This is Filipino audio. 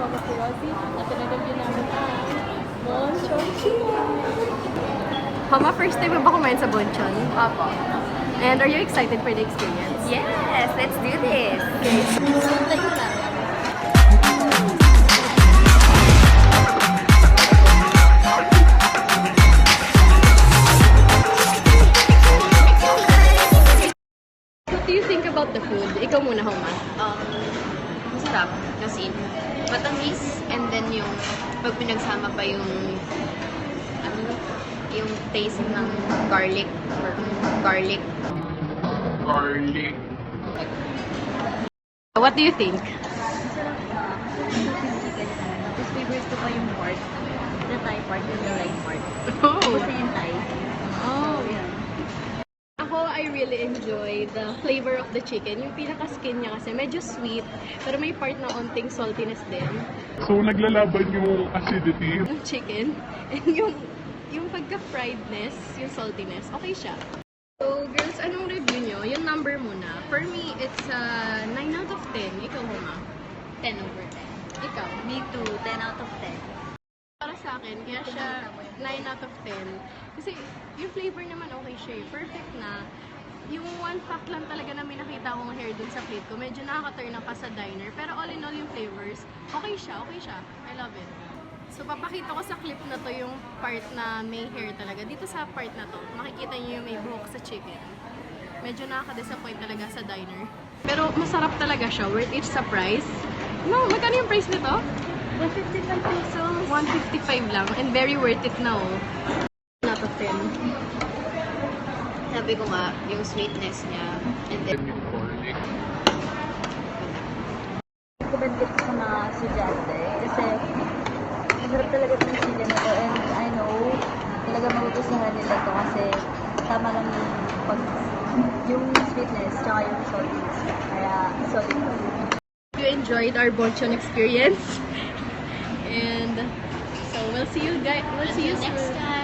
kasama si Rosie at tinareview namin ang Bonchon Chicken. Mama, first time mo ba kumain sa Bonchon? Opo. And are you excited for the experience? Yes, let's do this. Okay, so try mo na. What do you think about the food? Ikaw muna, Homa. Masarap kasi matamis and then yung pag pinagsama pa yung ano, yung taste ng garlic or garlic. What do you think? Masarap pa. Chicken talaga. Tapos favorite ko pa yung pork. The Thai part and the light part. Oh. Kasi yung Thai. Oh. Yeah. Ako, I really enjoy the flavor of the chicken. Yung pinaka-skin niya kasi medyo sweet, pero may part na onting saltiness din So, naglalaban yung acidity. ng chicken. And yung pagka-friedness, yung saltiness, okay siya. So, girls, anong review nyo? Yung number muna. For me, it's 9 out of 10. Ikaw, Homa. 10 over 10. Ikaw. Me too. 10 out of 10. Para sa akin, kaya siya 9 out of 10. Kasi yung flavor naman okay siya eh. Perfect na. Yung one fact lang talaga na may nakita akong hair dun sa plate ko, medyo nakaka-turn pa sa diner. Pero all in all yung flavors, okay siya, okay siya. I love it. So papakita ko sa clip na to yung part na may hair talaga. Dito sa part na to, makikita niyo yung may buhok sa chicken. Medyo nakaka-disappoint talaga sa diner. Pero masarap talaga siya, worth it sa price. No, magkano yung price nito? 155 pesos. 155 lang and very worth it na oh. Out of 10. Sabi ko nga, yung sweetness niya. And then, recommend ko sa mga estudyante. Kasi, masarap talaga itong chicken na to. And I know, talaga magugustuhan nila ito kasi tama lang yung sweetness tsaka yung saltiness. Kaya, solid. You enjoyed our Bonchon experience. And so we'll see you guys. We'll see you Next soon. time.